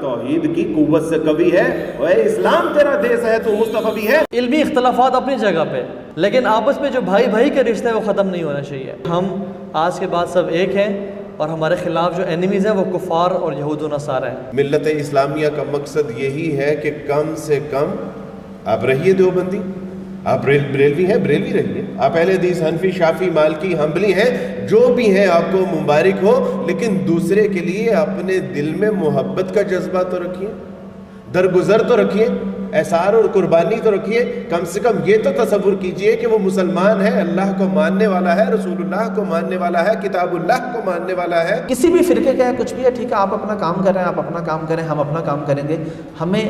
توحید کی قوت سے قوی ہے، اور اے اسلام تیرا دیس ہے، تو مصطفی ہے۔ علمی اختلافات اپنی جگہ پہ، لیکن آپس میں جو بھائی بھائی کا رشتہ ہے وہ ختم نہیں ہونا چاہیے۔ ہم آج کے بعد سب ایک ہیں، اور ہمارے خلاف جو اینیمیز ہیں وہ کفار اور یہود و نصارہ ہیں۔ ملت اسلامیہ کا مقصد یہی ہے کہ کم سے کم آپ رہیے دیوبندی، آپ بریلوی ہیں بریلوی رہیے، آپ اہل حدیث حنفی شافی مالکی حنبلی ہیں، جو بھی ہیں آپ کو مبارک ہو، لیکن دوسرے کے لیے اپنے دل میں محبت کا جذبہ تو رکھیے، درگزر تو رکھیے، احسار اور قربانی تو رکھیے۔ کم سے کم یہ تو تصور کیجئے کہ وہ مسلمان ہے، اللہ کو ماننے والا ہے، رسول اللہ کو ماننے والا ہے، کتاب اللہ کو ماننے والا ہے۔ کسی بھی فرقے کا ہے، کچھ بھی ہے، ٹھیک ہے، آپ اپنا کام کر رہے ہیں، آپ اپنا کام کریں، ہم اپنا کام کریں گے۔ ہمیں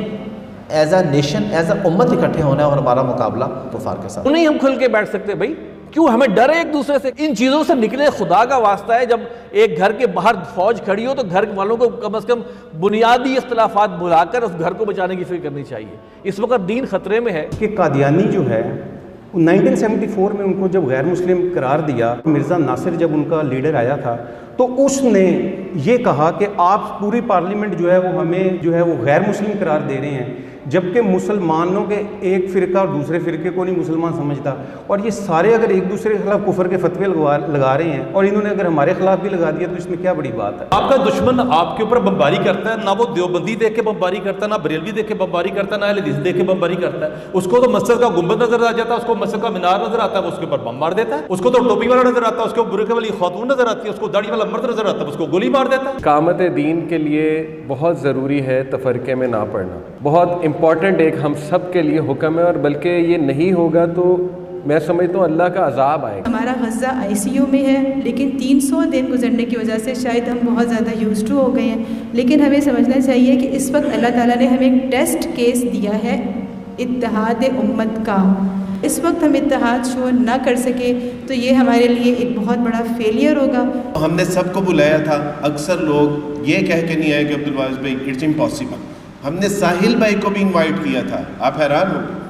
as a nation, as a امت اکٹھے ہونا ہے، اور ہمارا مقابلہ کفار کے ساتھ نہیں۔ ہم کھل کے بیٹھ سکتے بھائی، کیوں ہمیں ڈر ہے ایک دوسرے سے؟ ان چیزوں سے نکلے، خدا کا واسطہ ہے۔ جب ایک گھر کے باہر فوج کھڑی ہو تو گھر والوں کو کم از کم بنیادی اختلافات بھلا کر اس گھر کو بچانے کی فکر کرنی چاہیے۔ اس وقت دین خطرے میں ہے کہ قادیانی جو ہے 1974 میں ان کو جب غیر مسلم قرار دیا، مرزا ناصر جب ان کا لیڈر آیا تھا تو اس نے یہ کہا کہ آپ پوری پارلیمنٹ جو ہے وہ ہمیں جو ہے وہ غیر مسلم قرار دے رہے ہیں، جبکہ مسلمانوں کے ایک فرقہ اور دوسرے فرقے کو نہیں مسلمان سمجھتا، اور یہ سارے اگر ایک دوسرے کے خلاف کفر کے فتوے لگا رہے ہیں، اور انہوں نے اگر ہمارے خلاف بھی لگا دیا تو اس میں کیا بڑی بات ہے؟ آپ کا دشمن آپ کے اوپر بمباری کرتا ہے، نہ وہ دیوبندی دیکھ کے بمباری کرتا ہے، نہ بریلوی دیکھ کے بمباری کرتا ہے، نہ اہل حدیث دیکھ کے بمباری کرتا ہے۔ اس کو تو مسجد کا گنبد نظر آ جاتا ہے، اس کو مسجد کا مینار نظر آتا ہے، وہ اس کے اوپر بم مار دیتا ہے۔ اس کو تو ٹوپی والا نظر آتا ہے، اس کو برقعے والی خاتون نظر آتی ہے، اس کو داڑھی والا مرد نظر آتا ہے، اس کو گولی مار دیتا ہے۔ اقامت دین کے لیے بہت ضروری ہے تفرقے میں نہ پڑنا، بہت امپورٹنٹ ایک ہم سب کے لیے حکم ہے، اور بلکہ یہ نہیں ہوگا تو میں سمجھتا ہوں اللہ کا عذاب آئے گا۔ ہمارا غزہ ICU میں ہے، لیکن 300 دن گزرنے کی وجہ سے شاید ہم بہت زیادہ یوزڈ ٹو ہو گئے ہیں، لیکن ہمیں سمجھنا چاہیے کہ اس وقت اللہ تعالیٰ نے ہمیں ایک ٹیسٹ کیس دیا ہے اتحاد امت کا۔ اس وقت ہم اتحاد شو نہ کر سکے تو یہ ہمارے لیے ایک بہت بڑا فیلئر ہوگا۔ ہم نے سب کو بلایا تھا، اکثر لوگ یہ کہہ کے نہیں آئے کہ عبدالواحد بھائی اٹس امپاسبل۔ ہم نے ساحل بھائی کو بھی انوائٹ کیا تھا، آپ حیران ہو گئے،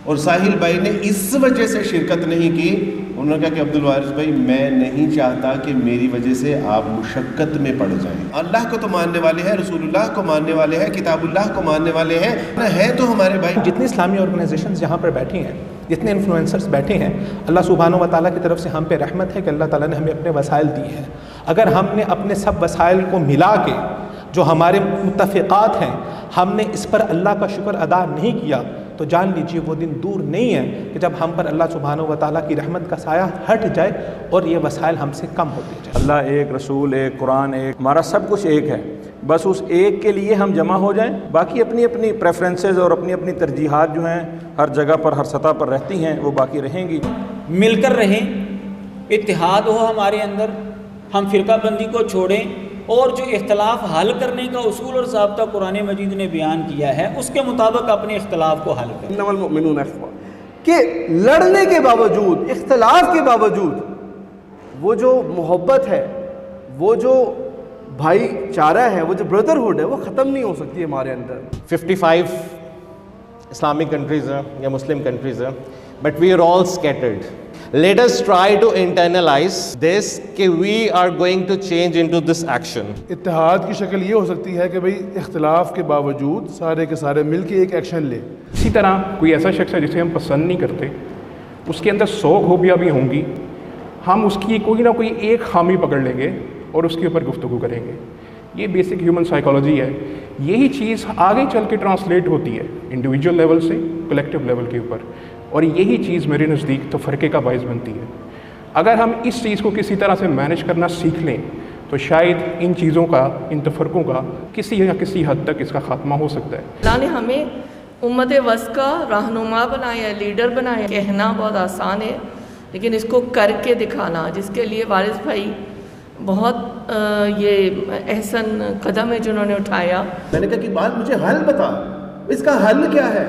اور ساحل بھائی نے اس وجہ سے شرکت نہیں کی، انہوں نے کہا کہ عبدالوارث بھائی میں نہیں چاہتا کہ میری وجہ سے آپ مشقت میں پڑ جائیں۔ اللہ کو تو ماننے والے ہیں، رسول اللہ کو ماننے والے ہیں، کتاب اللہ کو ماننے والے ہیں تو ہمارے بھائی۔ جتنی اسلامی آرگنائزیشنز یہاں پر بیٹھی ہیں، جتنے انفلوئنسرز بیٹھے ہیں، اللہ سبحانہ و تعالیٰ کی طرف سے ہم پہ رحمت ہے کہ اللہ تعالیٰ نے ہمیں اپنے وسائل دیے ہیں۔ اگر ہم نے اپنے سب وسائل کو ملا کے جو ہمارے متفقات ہیں، ہم نے اس پر اللہ کا شکر ادا نہیں کیا تو جان لیجیے وہ دن دور نہیں ہے کہ جب ہم پر اللہ سبحانہ و تعالیٰ کی رحمت کا سایہ ہٹ جائے اور یہ وسائل ہم سے کم ہوتے جائیں۔ اللہ ایک، رسول ایک، قرآن ایک، ہمارا سب کچھ ایک ہے، بس اس ایک کے لیے ہم جمع ہو جائیں۔ باقی اپنی اپنی پریفرنسز اور اپنی اپنی ترجیحات جو ہیں ہر جگہ پر ہر سطح پر رہتی ہیں، وہ باقی رہیں گی۔ مل کر رہیں، اتحاد ہو ہمارے اندر، ہم فرقہ بندی کو چھوڑیں، اور جو اختلاف حل کرنے کا اصول اور ضابطہ قرآن مجید نے بیان کیا ہے اس کے مطابق اپنے اختلاف کو حل کریں۔ انما المؤمنون اخوہ، کہ لڑنے کے باوجود، اختلاف کے باوجود وہ جو محبت ہے، وہ جو بھائی چارہ ہے، وہ جو بردرہڈ ہے، وہ ختم نہیں ہو سکتی ہمارے اندر۔ 55 Islamic countries ہیں یا مسلم کنٹریز ہیں، but we are all scattered. Let us try to internalize this کہ we are going to change into this action. اتحاد کی شکل یہ ہو سکتی ہے کہ بھئی اختلاف کے باوجود سارے کے سارے مل کے ایک ایکشن لے۔ اسی طرح کوئی ایسا شخص ہے جسے ہم پسند نہیں کرتے، اس کے اندر 100 خوبیاں بھی ہوں گی، ہم اس کی کوئی نہ کوئی ایک خامی پکڑ لیں گے اور اس کے اوپر گفتگو کریں گے۔ یہ بیسک ہیومن سائیکالوجی ہے۔ یہی چیز آگے چل کے ٹرانسلیٹ ہوتی ہے انڈیویجول لیول سے کلیکٹیو لیول کے اوپر، اور یہی چیز میرے نزدیک تفرقے کا باعث بنتی ہے۔ اگر ہم اس چیز کو کسی طرح سے مینیج کرنا سیکھ لیں تو شاید ان چیزوں کا، ان تفرقوں کا کسی یا کسی حد تک اس کا خاتمہ ہو سکتا ہے۔ اللہ نے ہمیں امت وسط کا رہنما بنایا ہے، لیڈر بنایا ہے۔ کہنا بہت آسان ہے لیکن اس کو کر کے دکھانا، جس کے لیے وارث بھائی بہت یہ احسن قدم ہے جنہوں نے اٹھایا۔ میں نے کہا کہ بات مجھے حل بتا، اس کا حل کیا ہے؟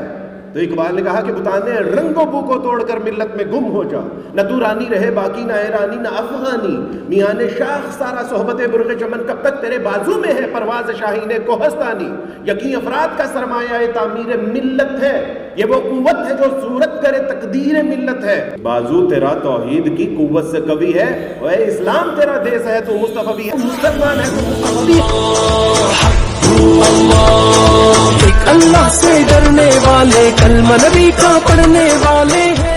تو اقبال نے کہا کہ بتانے رنگ و بو کو توڑ کر ملت میں گم ہو جا، نہ تو رانی رہے باقی نہ ایرانی نہ افغانی، میان شاخ سارا صحبت برغ چمن کب تک تیرے بازو میں ہے پرواز شاہین کوہستانی۔ یقین افراد کا سرمایہ تعمیر ملت ہے، یہ وہ قوت ہے جو صورت کرے تقدیر ملت ہے۔ بازو تیرا توحید کی قوت سے قوی ہے، اور اے اسلام تیرا دیس ہے تو مصطفی ہے، مسلمان ہے تو مصطفی ہے۔ اللہ، ایک اللہ سے ڈرنے والے، کلمہ نبی کا پڑھنے والے ہیں.